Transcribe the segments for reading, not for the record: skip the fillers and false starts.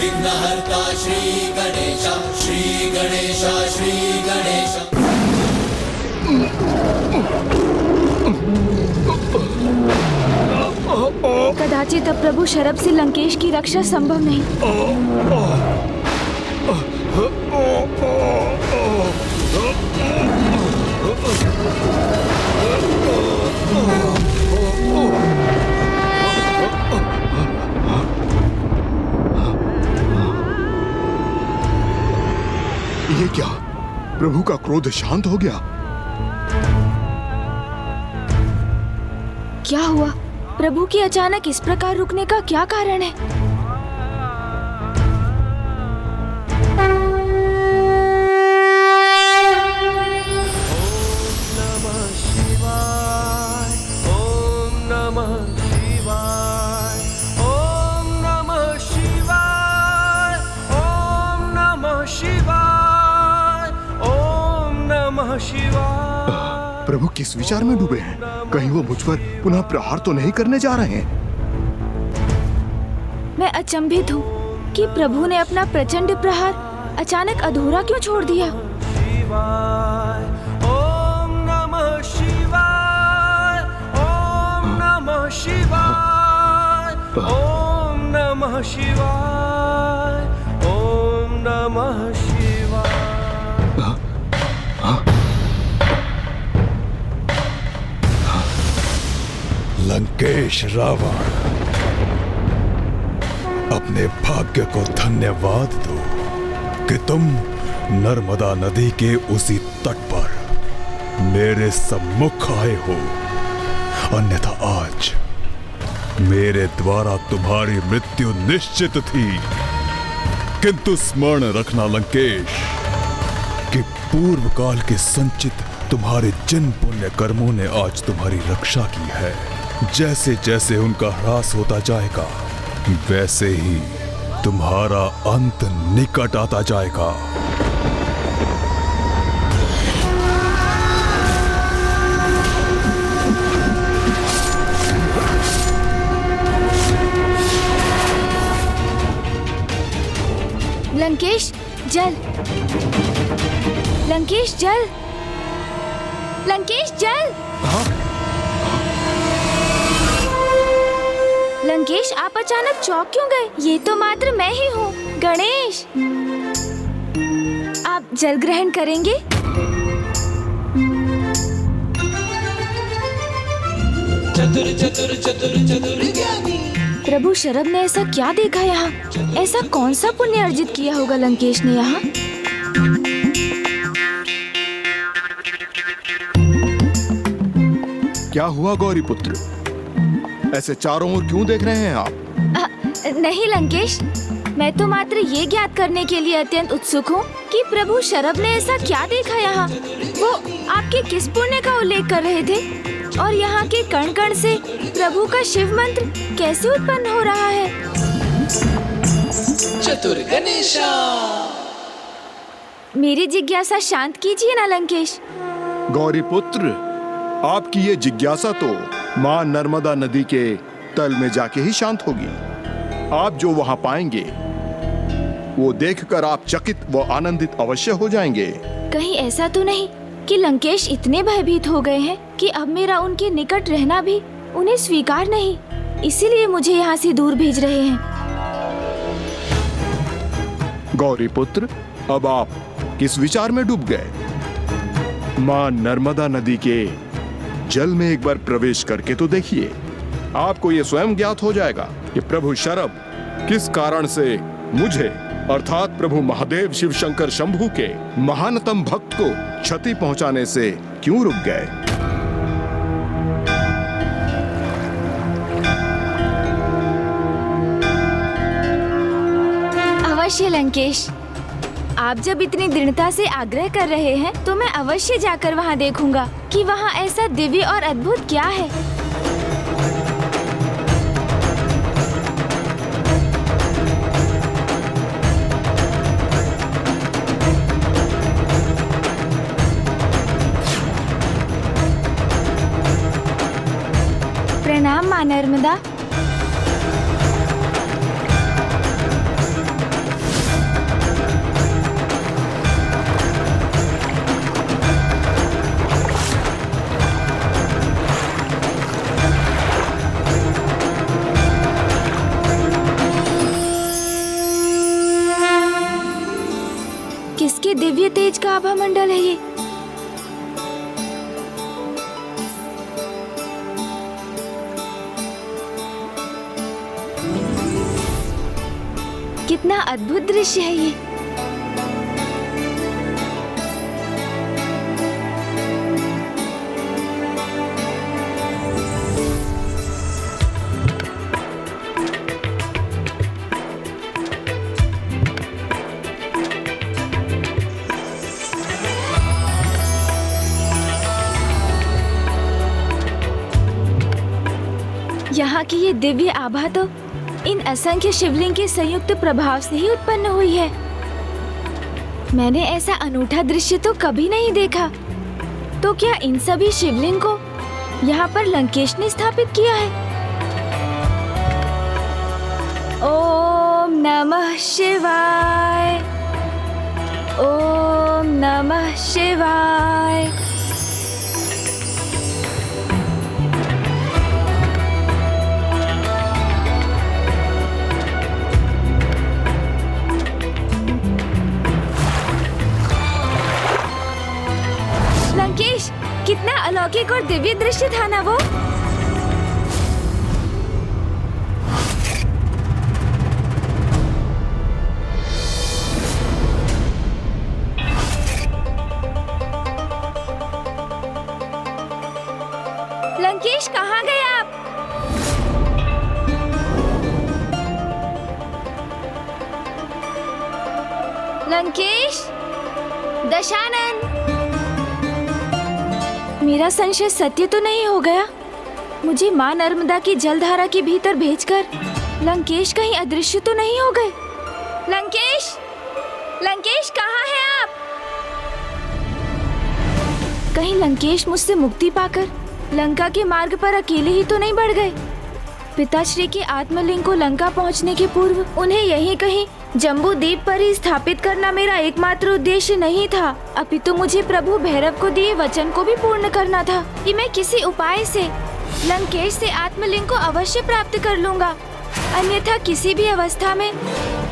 विघ्नहर्ता श्री गणेश, श्री गणेश, श्री गणेश। कदाचित अब प्रभु शरभ से लंकेश की रक्षा संभव नहीं। ये क्या? प्रभु का क्रोध शांत हो गया? क्या हुआ? प्रभु के अचानक इस प्रकार रुकने का क्या कारण है? प्रभु किस विचार में डूबे हैं? कहीं वो मुझ पर पुनः प्रहार तो नहीं करने जा रहे हैं? मैं अचंभित हूँ कि प्रभु ने अपना प्रचंड प्रहार अचानक अधूरा क्यों छोड़ दिया। ओम नमः शिवाय, ओम नमः शिवाय, ओम नमः शिवाय, ओम नमः शिवाय। लंकेश रावण, अपने भाग्य को धन्यवाद दो कि तुम नर्मदा नदी के उसी तट पर मेरे सम्मुख आए हो, अन्यथा आज मेरे द्वारा तुम्हारी मृत्यु निश्चित थी। किंतु स्मरण रखना लंकेश कि पूर्व काल के संचित तुम्हारे जिन पुण्य कर्मों ने आज तुम्हारी रक्षा की है, जैसे जैसे उनका ह्रास होता जाएगा वैसे ही तुम्हारा अंत निकट आता जाएगा। लंकेश जल, लंकेश जल, लंकेश जल। लंकेश आप अचानक चौंक क्यों गए? ये तो मात्र मैं ही हूँ, गणेश। आप जल ग्रहण करेंगे? चतुर चतुर चतुर चतुर ज्ञानी। प्रभु शरभ ने ऐसा क्या देखा यहाँ? ऐसा कौन सा पुण्य अर्जित किया होगा लंकेश ने यहाँ? क्या हुआ गौरी पुत्र? ऐसे चारों ओर क्यों देख रहे हैं आप? नहीं लंकेश, मैं तो मात्र ये ज्ञात करने के लिए अत्यंत उत्सुक हूँ कि प्रभु शरभ ने ऐसा क्या देखा यहाँ। वो आपके किस पुण्य का उल्लेख कर रहे थे और यहाँ के कण कण से प्रभु का शिव मंत्र कैसे उत्पन्न हो रहा है? चतुर गणेशा। मेरी जिज्ञासा शांत कीजिए ना लंकेश। गौरी पुत्र, आपकी ये जिज्ञासा तो माँ नर्मदा नदी के तल में जाके ही शांत होगी। आप जो वहाँ पाएंगे वो देखकर आप चकित व आनंदित अवश्य हो जाएंगे। कहीं ऐसा तो नहीं कि लंकेश इतने भयभीत हो गए हैं कि अब मेरा उनके निकट रहना भी उन्हें स्वीकार नहीं, इसीलिए मुझे यहाँ से दूर भेज रहे हैं। गौरी पुत्र, अब आप किस विचार में डूब गए? माँ नर्मदा नदी के जल में एक बार प्रवेश करके तो देखिए, आपको ये स्वयं ज्ञात हो जाएगा कि प्रभु शरभ किस कारण से मुझे अर्थात प्रभु महादेव शिव शंकर शंभू के महानतम भक्त को क्षति पहुंचाने से क्यों रुक गए। अवश्य लंकेश, आप जब इतनी दृढ़ता से आग्रह कर रहे हैं तो मैं अवश्य जाकर वहाँ देखूंगा कि वहाँ ऐसा दिव्य और अद्भुत क्या है। प्रणाम माँ नर्मदा। किसके दिव्य तेज का आभा मंडल है ये? कितना अद्भुत दृश्य है ये। यहाँ की ये दिव्य आभा तो इन असंख्य शिवलिंग के संयुक्त प्रभाव से ही उत्पन्न हुई है। मैंने ऐसा अनूठा दृश्य तो कभी नहीं देखा। तो क्या इन सभी शिवलिंग को यहाँ पर लंकेश ने स्थापित किया है? ओम नमः शिवाय, ओम नमः शिवाय। लंकेश, कितना अलौकिक और दिव्य दृश्य था ना वो। लंकेश, कहाँ गए आप? लंकेश, दशानन, मेरा संशय सत्य तो नहीं हो गया? मुझे माँ नर्मदा की जलधारा के भीतर भेजकर लंकेश कहीं अदृश्य तो नहीं हो गए? लंकेश, लंकेश, कहाँ हैं आप? कहीं लंकेश मुझसे मुक्ति पाकर लंका के मार्ग पर अकेले ही तो नहीं बढ़ गए? पिताश्री के आत्मलिंग को लंका पहुँचने के पूर्व उन्हें यहीं कहीं जम्बू द्वीप पर ही स्थापित करना मेरा एकमात्र उद्देश्य नहीं था, अपितु मुझे प्रभु भैरव को दिए वचन को भी पूर्ण करना था कि मैं किसी उपाय से लंकेश से आत्मलिंग को अवश्य प्राप्त कर लूंगा, अन्यथा किसी भी अवस्था में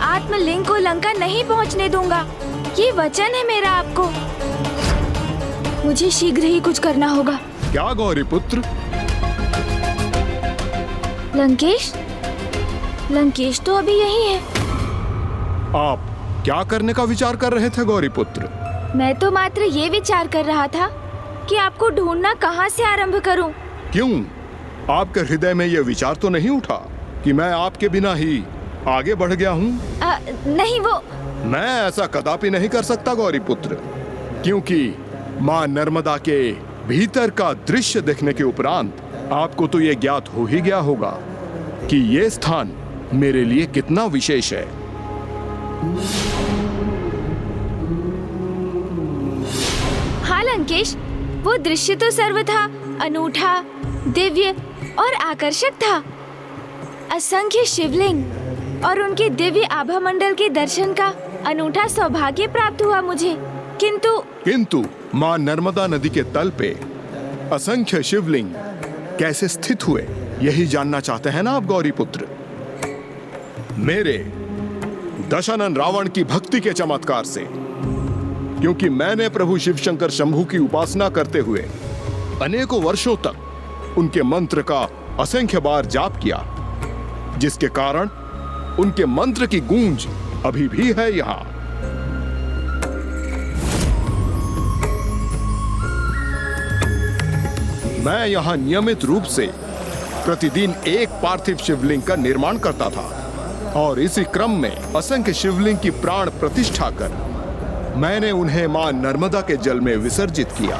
आत्मलिंग को लंका नहीं पहुंचने दूंगा। ये वचन है मेरा आपको। मुझे शीघ्र ही कुछ करना होगा। क्या गौरी पुत्र? लंकेश, लंकेश तो अभी यही है। आप क्या करने का विचार कर रहे थे गौरी पुत्र? मैं तो मात्र ये विचार कर रहा था कि आपको ढूंढना कहाँ से आरंभ करूं। क्यों? आपके हृदय में यह विचार तो नहीं उठा कि मैं आपके बिना ही आगे बढ़ गया हूँ? नहीं, वो मैं ऐसा कदापि नहीं कर सकता गौरी पुत्र, क्योंकि माँ नर्मदा के भीतर का दृश्य देखने के उपरांत आपको तो ये ज्ञात हो ही गया होगा कि ये स्थान मेरे लिए कितना विशेष है। हाँ लंकेश, वो दृश्य तो सर्वथा अनूठा, दिव्य और आकर्षक था। असंख्य शिवलिंग और उनके दिव्य आभा मंडल के दर्शन का अनूठा सौभाग्य प्राप्त हुआ मुझे। किंतु माँ नर्मदा नदी के तल पे असंख्य शिवलिंग कैसे स्थित हुए, यही जानना चाहते हैं ना आप गौरी पुत्र? मेरे दशानन रावण की भक्ति के चमत्कार से, क्योंकि मैंने प्रभु शिव शंकर शंभू की उपासना करते हुए अनेकों वर्षों तक उनके मंत्र का असंख्य बार जाप किया, जिसके कारण उनके मंत्र की गूंज अभी भी है यहाँ। मैं यहाँ नियमित रूप से प्रतिदिन एक पार्थिव शिवलिंग का निर्माण करता था और इसी क्रम में असंख्य शिवलिंग की प्राण प्रतिष्ठा कर मैंने उन्हें मां नर्मदा के जल में विसर्जित किया।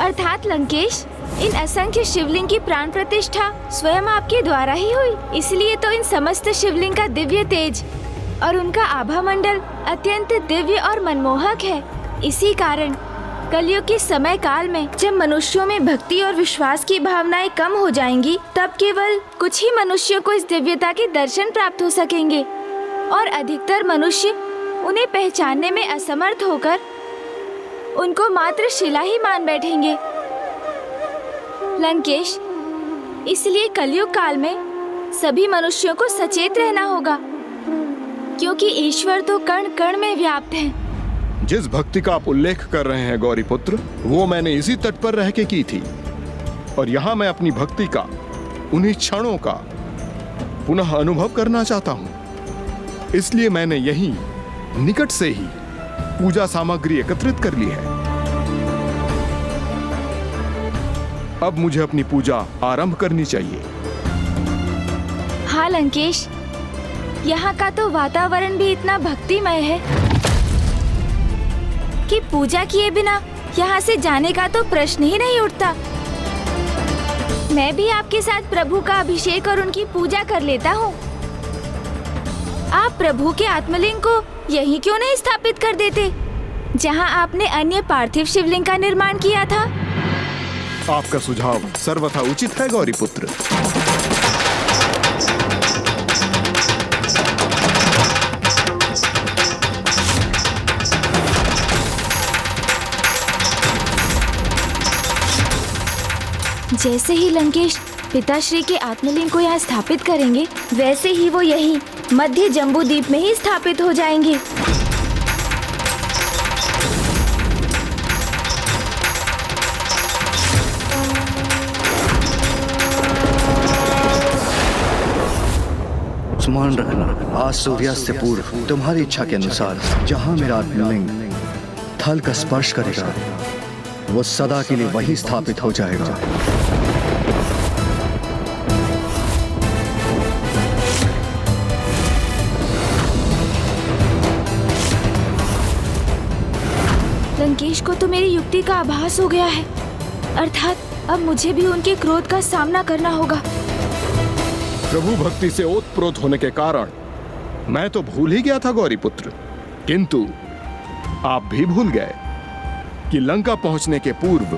अर्थात लंकेश, इन असंख्य शिवलिंग की प्राण प्रतिष्ठा स्वयं आपके द्वारा ही हुई, इसलिए तो इन समस्त शिवलिंग का दिव्य तेज और उनका आभा मंडल अत्यंत दिव्य और मनमोहक है। इसी कारण कलयुग के समय काल में जब मनुष्यों में भक्ति और विश्वास की भावनाएं कम हो जाएंगी, तब केवल कुछ ही मनुष्यों को इस दिव्यता के दर्शन प्राप्त हो सकेंगे और अधिकतर मनुष्य उन्हें पहचानने में असमर्थ होकर उनको मात्र शिला ही मान बैठेंगे। लंकेश, इसलिए कलयुग काल में सभी मनुष्यों को सचेत रहना होगा। क्योंकि ईश्वर तो कण कण में व्याप्त है। जिस भक्ति का आप उल्लेख कर रहे हैं गौरी पुत्र, वो मैंने इसी तट पर रह के की थी। और यहाँ मैं अपनी भक्ति का, उन्हीं क्षणों का पुनः अनुभव करना चाहता हूँ। इसलिए मैंने यहीं निकट से ही पूजा सामग्री एकत्रित कर ली है। अब मुझे अपनी पूजा आरंभ करनी चाहिए। हाँ लंकेश, यहाँ का तो वातावरण भी इतना भक्तिमय है कि पूजा किए बिना यहाँ से जाने का तो प्रश्न ही नहीं उठता। मैं भी आपके साथ प्रभु का अभिषेक और उनकी पूजा कर लेता हूँ। आप प्रभु के आत्मलिंग को यहीं क्यों नहीं स्थापित कर देते, जहाँ आपने अन्य पार्थिव शिवलिंग का निर्माण किया था? आपका सुझाव सर्वथा उचित है गौरी पुत्र। जैसे ही लंकेश पिताश्री के आत्मलिंग को यहाँ स्थापित करेंगे, वैसे ही वो यहीं मध्य जम्बू द्वीप में ही स्थापित हो जाएंगे। स्मरण रखना, आज सूर्यास्त से पूर्व तुम्हारी इच्छा के अनुसार जहां मेरा आत्मलिंग थल का स्पर्श करेगा, वो सदा के लिए वहीं स्थापित हो जाएगा। लंकेश को तो मेरी युक्ति का आभास हो गया है, अर्थात अब मुझे भी उनके क्रोध का सामना करना होगा। प्रभु भक्ति से ओतप्रोत होने के कारण मैं तो भूल ही गया था गौरी पुत्र, किंतु आप भी भूल गए कि लंका पहुंचने के पूर्व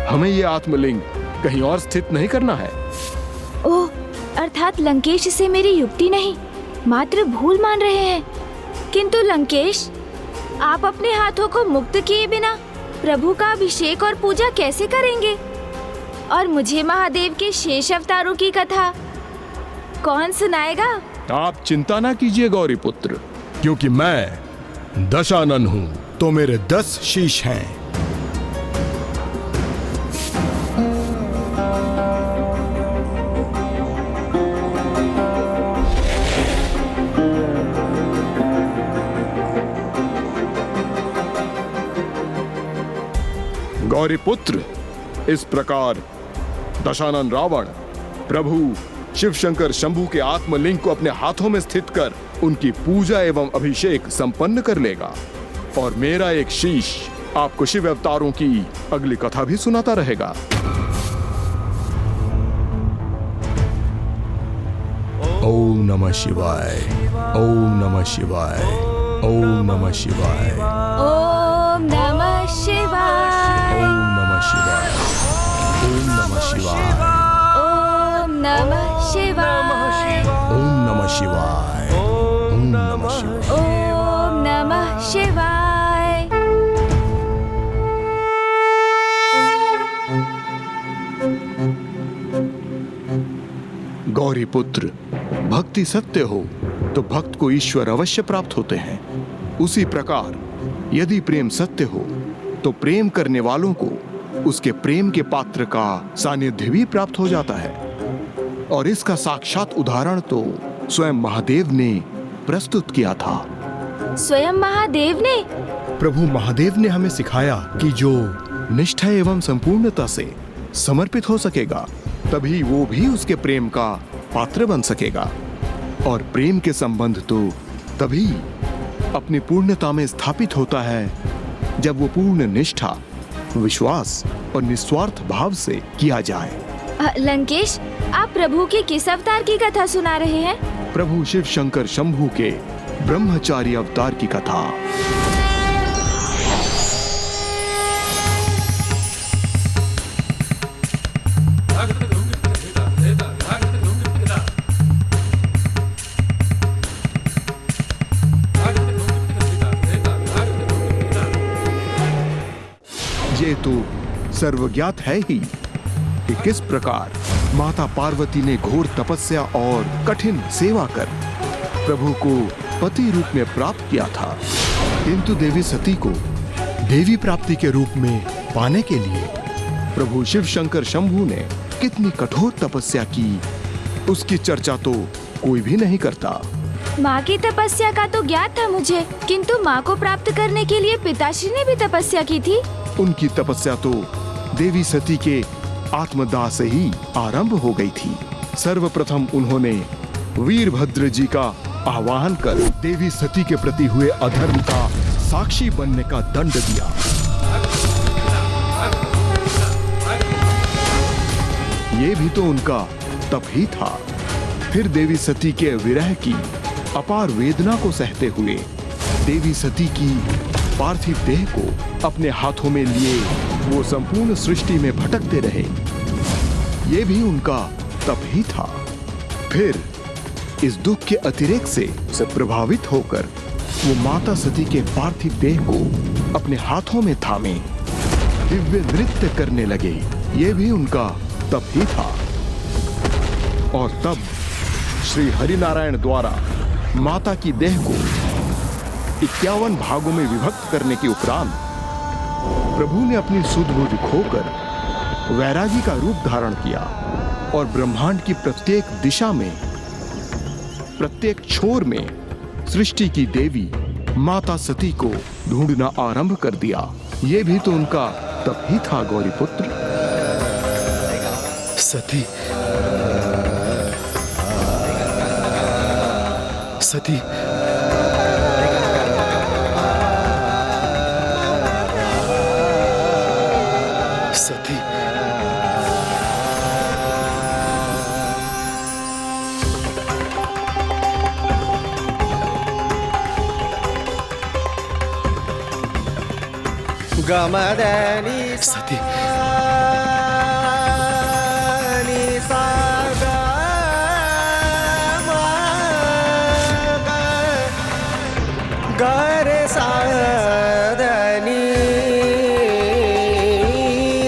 हमें ये आत्मलिंग कहीं और स्थित नहीं करना है। ओह, अर्थात लंकेश से मेरी युक्ति नहीं, मात्र भूल मान रहे हैं। किंतु लंकेश, आप अपने हाथों को मुक्त किए बिना प्रभु का अभिषेक और पूजा कैसे करेंगे? और मुझे महादेव के शेष अवतारों की कथा कौन सुनाएगा? आप चिंता ना कीजिए गौरी पुत्र, क्योंकि मैं दशानन हूं, तो मेरे 10 शीश हैं। गौरी पुत्र, इस प्रकार दशानन रावण प्रभु शिव शंकर शंभु के आत्मलिंग को अपने हाथों में स्थित कर उनकी पूजा एवं अभिषेक संपन्न कर लेगा। और मेरा एक शीश आपको शिव अवतारों की अगली कथा भी सुनाता रहेगा। ओम नमः शिवाय, ओम नमः शिवाय, ओम नमः शिवाय, ओम नमः शिवाय, ओम नमः शिवाय, ओम नमः शिवाय, ओम नमः शिवाय, ओम नमः शिवाय, ओम नमः शिवाय। ओम नमः शिवाय। गौरी पुत्र, भक्ति सत्य हो तो भक्त को ईश्वर अवश्य प्राप्त होते हैं। उसी प्रकार यदि प्रेम सत्य हो तो प्रेम करने वालों को उसके प्रेम के पात्र का सानिध्य भी प्राप्त हो जाता है। और इसका साक्षात उदाहरण तो स्वयं महादेव ने प्रस्तुत किया था। स्वयं महादेव ने? प्रभु महादेव ने हमें सिखाया कि जो निष्ठा एवं संपूर्णता से समर्पित हो सकेगा, तभी वो भी उसके प्रेम का पात्र बन सकेगा। और प्रेम के संबंध तो तभी अपनी पूर्णता में स्थापित होता है जब वो पूर्ण निष्ठा, विश्वास और निस्वार्थ भाव से किया जाए। लंकेश, आप प्रभु के किस अवतार की कथा सुना रहे हैं? प्रभु शिव शंकर शंभु के ब्रह्मचारी अवतार की कथा। ये तो सर्वज्ञात है ही कि किस प्रकार माता पार्वती ने घोर तपस्या और कठिन सेवा कर प्रभु को पति रूप में प्राप्त किया था, किंतु देवी सती को देवी प्राप्ति के रूप में पाने के लिए प्रभु शिव शंकर शंभू ने कितनी कठोर तपस्या की, उसकी चर्चा तो कोई भी नहीं करता। माँ की तपस्या का तो ज्ञात था मुझे, किंतु माँ को प्राप्त करने के लिए पिताश्री ने भी तपस्या की थी। उनकी तपस्या तो देवी सती के आत्मदाह से ही आरंभ हो गई थी। सर्वप्रथम उन्होंने वीरभद्र जी का आह्वान कर देवी सती के प्रति हुए अधर्म का साक्षी बनने का दंड दिया। ये भी तो उनका तप ही था। फिर देवी सती के विरह की अपार वेदना को सहते हुए देवी सती की पार्थिव देह को अपने हाथों में लिए वो संपूर्ण सृष्टि में भटकते रहे। ये भी उनका तप ही था। फिर इस दुख के अतिरेक से प्रभावित होकर वो माता सती के पार्थिव देह को अपने हाथों में थामे दिव्य नृत्य करने लगे। ये भी उनका तप ही था। और तब श्री हरिनारायण द्वारा माता की देह को 51 भागों में विभक्त करने के उपरांत प्रभु ने अपनी सुध-बुध खोकर वैरागी का रूप धारण किया और ब्रह्मांड की प्रत्येक दिशा में, प्रत्येक छोर में सृष्टि की देवी माता सती को ढूंढना आरंभ कर दिया। ये भी तो उनका तप ही था गौरीपुत्र। सती, सती, सती, गमदनी सती, गरे साधनी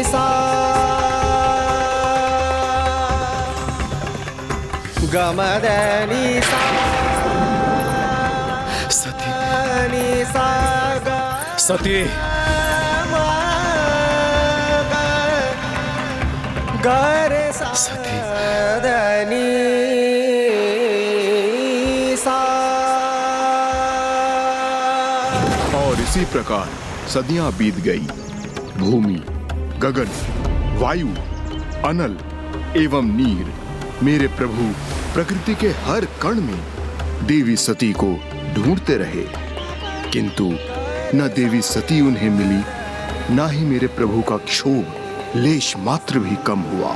सा गमदनी सा सती, सा सती, गरे सती, साधनी इसी प्रकार सदियां बीत गई। भूमि, गगन, वायु, अनल एवं नीर मेरे प्रभु प्रकृति के हर कण में देवी सती को ढूंढते रहे, किंतु न देवी सती उन्हें मिली, न ही मेरे प्रभु का क्षोभ लेश मात्र भी कम हुआ।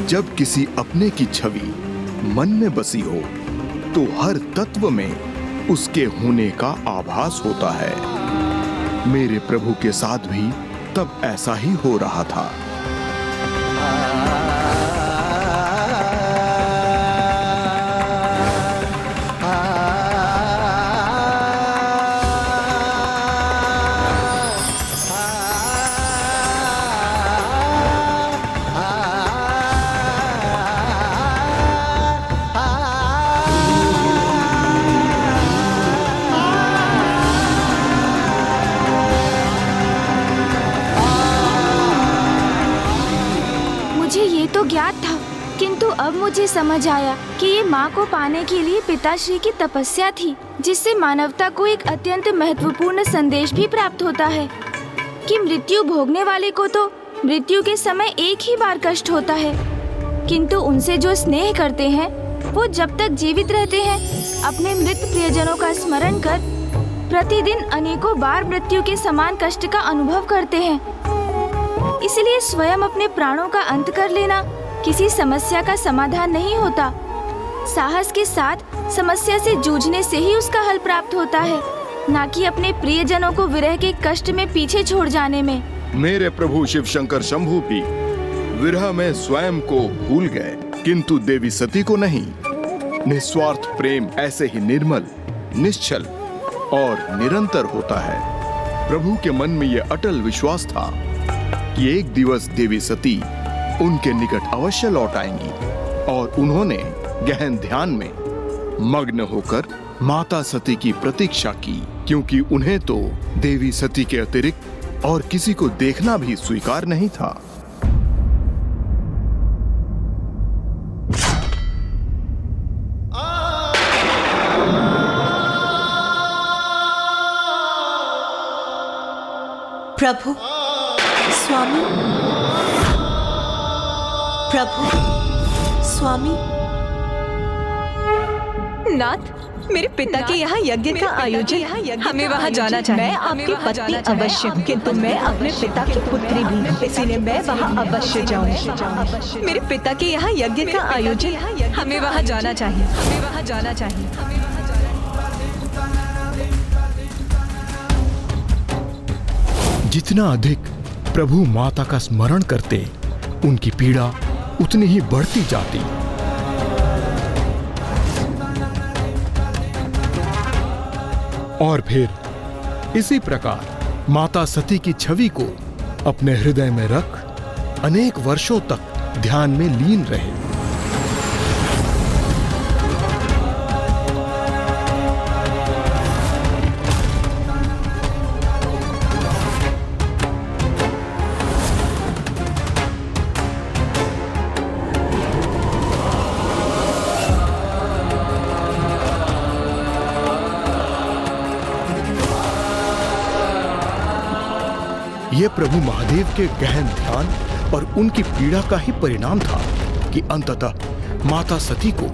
जब किसी अपने की छवि मन में बसी हो तो हर तत्व में उसके होने का आभास होता है। मेरे प्रभु के साथ भी तब ऐसा ही हो रहा था। तो ज्ञात था, किंतु अब मुझे समझ आया कि ये माँ को पाने के लिए पिताश्री की तपस्या थी, जिससे मानवता को एक अत्यंत महत्वपूर्ण संदेश भी प्राप्त होता है कि मृत्यु भोगने वाले को तो मृत्यु के समय एक ही बार कष्ट होता है, किंतु उनसे जो स्नेह करते हैं वो जब तक जीवित रहते हैं अपने मृत प्रियजनों का स्मरण कर प्रतिदिन अनेकों बार मृत्यु के समान कष्ट का अनुभव करते हैं। इसलिए स्वयं अपने प्राणों का अंत कर लेना किसी समस्या का समाधान नहीं होता। साहस के साथ समस्या से जूझने से ही उसका हल प्राप्त होता है, न कि अपने प्रियजनों को विरह के कष्ट में पीछे छोड़ जाने में। मेरे प्रभु शिव शंकर शंभू भी विरह में स्वयं को भूल गए, किंतु देवी सती को नहीं। निस्वार्थ प्रेम ऐसे ही निर्मल, निश्चल और निरंतर होता है। प्रभु के मन में यह अटल विश्वास था कि एक दिवस देवी सती उनके निकट अवश्य लौट आएंगी, और उन्होंने गहन ध्यान में मग्न होकर माता सती की प्रतीक्षा की, क्योंकि उन्हें तो देवी सती के अतिरिक्त और किसी को देखना भी स्वीकार नहीं था। प्रभु, स्वामी, प्रभु, स्वामी। नाथ, मेरे पिता के यहाँ यज्ञ का आयोजन, हमें वहाँ जाना चाहिए। मैं आपकी पत्नी अवश्य हूँ, किंतु मैं अपने पिता की पुत्री भी, इसीलिए मैं वहाँ अवश्य जाऊँगी। मेरे पिता के यहाँ यज्ञ का आयोजन, हमें वहाँ जाना चाहिए, हमें वहाँ जाना चाहिए। जितना अधिक प्रभु माता का स्मरण करते, उनकी पीड़ा उतनी ही बढ़ती जाती। और फिर इसी प्रकार माता सती की छवि को अपने हृदय में रख अनेक वर्षों तक ध्यान में लीन रहे। यह प्रभु महादेव के गहन ध्यान और उनकी पीड़ा का ही परिणाम था कि अंततः माता सती को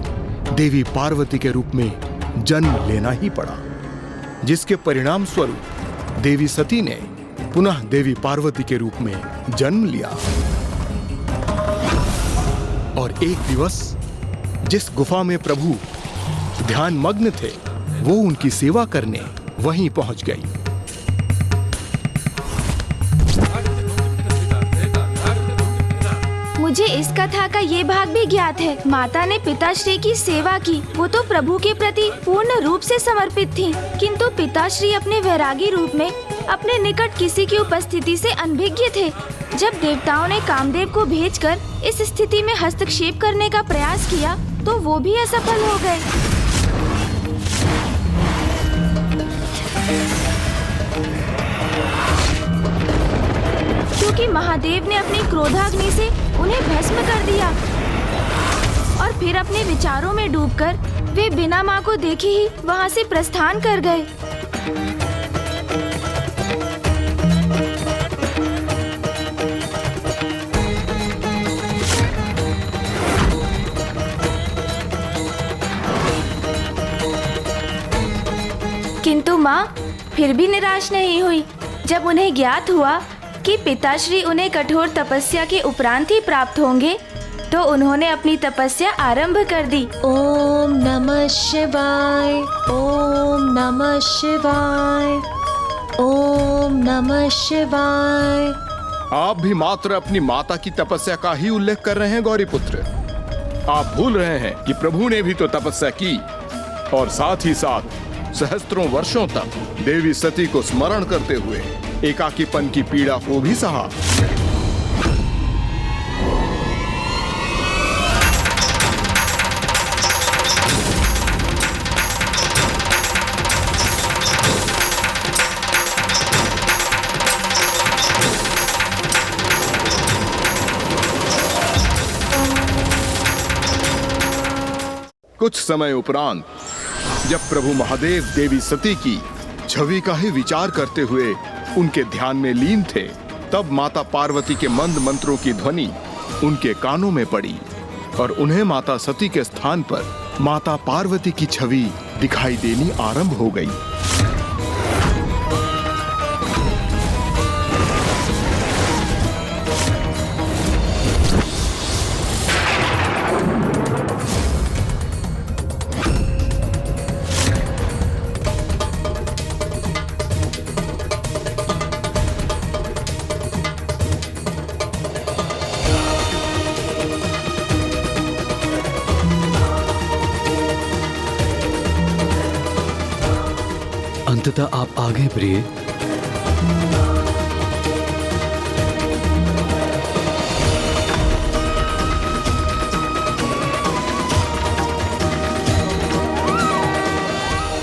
देवी पार्वती के रूप में जन्म लेना ही पड़ा, जिसके परिणाम स्वरूप देवी सती ने पुनः देवी पार्वती के रूप में जन्म लिया। और एक दिवस जिस गुफा में प्रभु ध्यान मग्न थे, वो उनकी सेवा करने वहीं पहुंच गई। मुझे इस कथा का ये भाग भी ज्ञात है। माता ने पिताश्री की सेवा की। वो तो प्रभु के प्रति पूर्ण रूप से समर्पित थी, किंतु पिताश्री अपने वैरागी रूप में अपने निकट किसी की उपस्थिति से अनभिज्ञ थे। जब देवताओं ने कामदेव को भेजकर इस स्थिति में हस्तक्षेप करने का प्रयास किया, तो वो भी असफल हो गए। क्योंकि महादेव ने अपनी क्रोधाग्नि से उन्हें भस्म कर दिया और फिर अपने विचारों में डूबकर वे बिना माँ को देखे ही वहाँ से प्रस्थान कर गए। किंतु माँ फिर भी निराश नहीं हुई। जब उन्हें ज्ञात हुआ कि पिताश्री उन्हें कठोर तपस्या के उपरांत ही प्राप्त होंगे, तो उन्होंने अपनी तपस्या आरंभ कर दी। ओम नमः शिवाय, ओम नमः शिवाय, ओम नमः शिवाय। आप भी मात्र अपनी माता की तपस्या का ही उल्लेख कर रहे हैं गौरी पुत्र। आप भूल रहे हैं कि प्रभु ने भी तो तपस्या की और साथ ही साथ सहस्त्रों वर्षों तक देवी सती को स्मरण करते हुए एकाकीपन की पीड़ा को भी सहा। कुछ समय उपरांत जब प्रभु महादेव देवी सती की छवि का ही विचार करते हुए उनके ध्यान में लीन थे, तब माता पार्वती के मंद मंत्रों की ध्वनि उनके कानों में पड़ी और उन्हें माता सती के स्थान पर माता पार्वती की छवि दिखाई देनी आरंभ हो गई। अंततः आप आ गए प्रिय।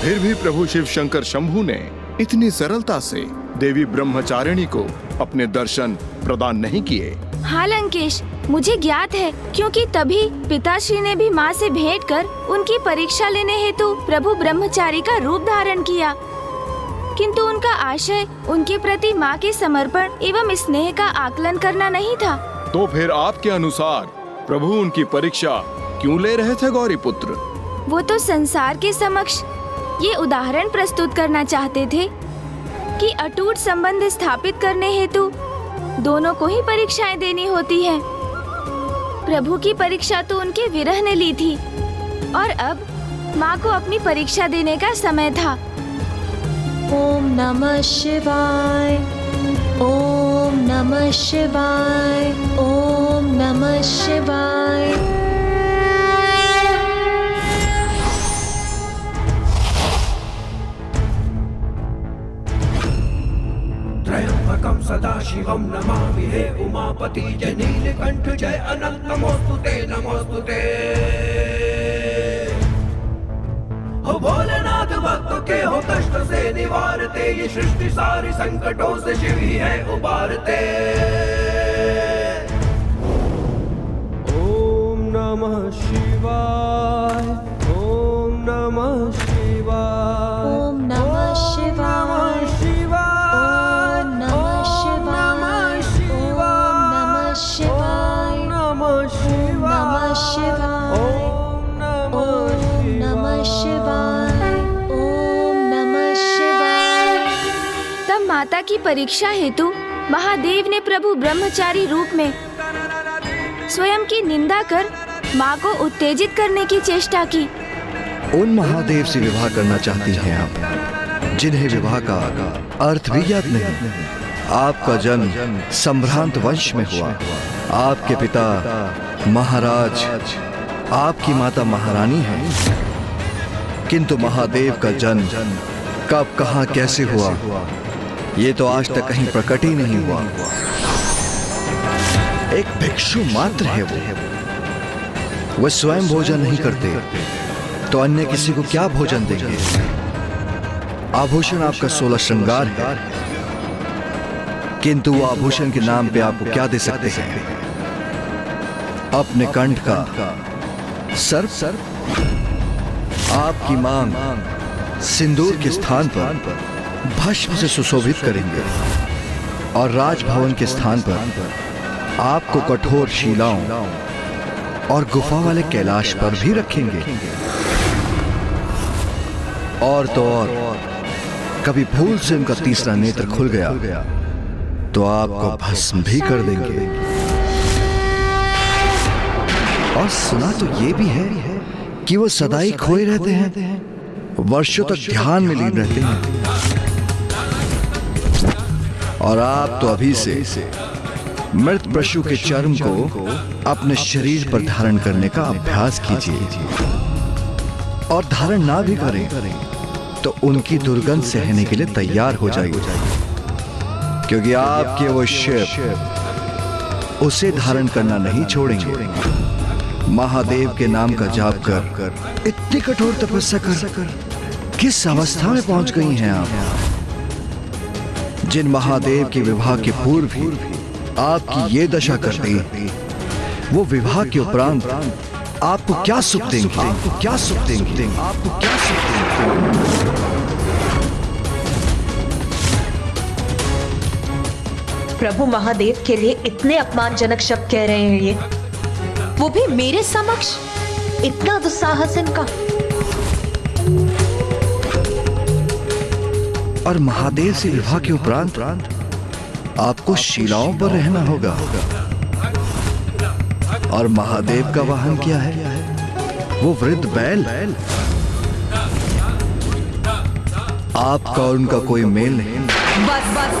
फिर भी प्रभु शिव शंकर शंभू ने इतनी सरलता से देवी ब्रह्मचारिणी को अपने दर्शन प्रदान नहीं किए। हाँ लंकेश, मुझे ज्ञात है, क्योंकि तभी पिताश्री ने भी माँ से भेंट कर उनकी परीक्षा लेने हेतु प्रभु ब्रह्मचारी का रूप धारण किया, किंतु उनका आशय उनके प्रति माँ के समर्पण एवं स्नेह का आकलन करना नहीं था। तो फिर आपके अनुसार प्रभु उनकी परीक्षा क्यों ले रहे थे गौरी पुत्र? वो तो संसार के समक्ष ये उदाहरण प्रस्तुत करना चाहते थे कि अटूट संबंध स्थापित करने हेतु दोनों को ही परीक्षाएं देनी होती है। प्रभु की परीक्षा तो उनके विरह ने ली थी और अब माँ को अपनी परीक्षा देने का समय था। ओम नमः शिवाय, ओम नमः शिवाय, ओम नमः शिवाय। त्र्यंबकं सदाशिवं नमामि हे उमापति जय नीलकंठ जय अनंत नमोस्तुते नमोस्तुते। हो भोलेनाथ भक्तों के हो कष्ट से निवारते, ये सृष्टि सारी संकटों से शिव ही है उबारते। ओम नमः शिवाय, ओम नमः शिवाय, ओम नमः शिवाय, ओम नमः शिवाय, ओम नमः शिवाय, ओम नमः शिवाय, ओम नमः शिवाय। तब माता की परीक्षा हेतु महादेव ने प्रभु ब्रह्मचारी रूप में स्वयं की निंदा कर माँ को उत्तेजित करने की चेष्टा की। उन महादेव से विवाह करना चाहती हैं आप, जिन्हें विवाह का अर्थ भी ज्ञात नहीं। आपका जन्म संभ्रांत वंश में हुआ। आपके पिता महाराज, आपकी माता महारानी है, किंतु महादेव का जन्म कब, कहां, कैसे हुआ, ये तो आज तक कहीं प्रकट ही नहीं हुआ। एक भिक्षु मात्र है वो स्वयं भोजन नहीं करते तो अन्य किसी को क्या भोजन देंगे। आभूषण आपका 16 श्रृंगार है, किंतु वो आभूषण के नाम पे आपको क्या दे सकते हैं? अपने कंठ का सर्प। आपकी मांग सिंदूर के स्थान पर भस्म से सुशोभित करेंगे और राजभवन के स्थान पर आपको कठोर शिलाओं और गुफा वाले कैलाश पर भी रखेंगे। और तो और कभी भूल से उनका तीसरा नेत्र खुल गया तो आपको भस्म भी कर देंगे। और सुना तो ये भी है कि वो सदा ही खोए रहते हैं, वर्षों तक ध्यान में लीन रहते हैं। और आप तो अभी से मृत पशु के चर्म को अपने शरीर पर धारण करने का अभ्यास कीजिए। और धारण ना भी करें तो उनकी दुर्गंध सहने के लिए तैयार हो जाइए, क्योंकि आपके वो शिव उसे धारण करना नहीं छोड़ेंगे। महादेव के नाम का जाप कर इतनी कठोर तपस्या कर किस अवस्था में पहुंच गई हैं आप? जिन महादेव के विवाह के पूर्व ही आपकी ये दशा कर दी, वो विवाह के उपरांत आपको क्या सुख देंगे? आपको क्या सुख देंगे? आपको क्या सुख देंगे? प्रभु महादेव के लिए इतने अपमानजनक शब्द कह रहे हैं ये, वो भी मेरे समक्ष। इतना दुस्साहस इनका। और महादेव से विवाह के उपरांत आपको शिलाओं पर रहना होगा। और महादेव का वाहन क्या है? वो वृद्ध बैल। आपका और उनका कोई मेल नहीं। बस बस,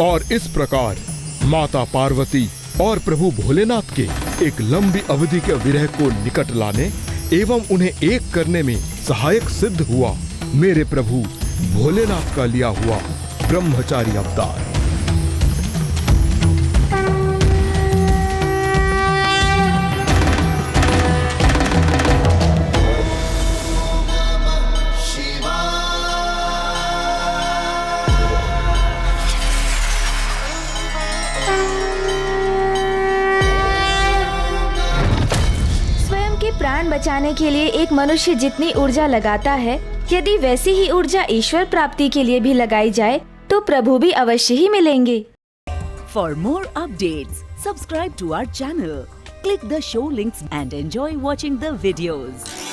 और इस प्रकार माता पार्वती और प्रभु भोलेनाथ के एक लंबी अवधि के विरह को निकट लाने एवं उन्हें एक करने में सहायक सिद्ध हुआ मेरे प्रभु भोलेनाथ का लिया हुआ ब्रह्मचारी अवतार। प्राण बचाने के लिए एक मनुष्य जितनी ऊर्जा लगाता है, यदि वैसी ही ऊर्जा ईश्वर प्राप्ति के लिए भी लगाई जाए तो प्रभु भी अवश्य ही मिलेंगे। For more updates, subscribe to our channel, click the show links and enjoy watching the videos.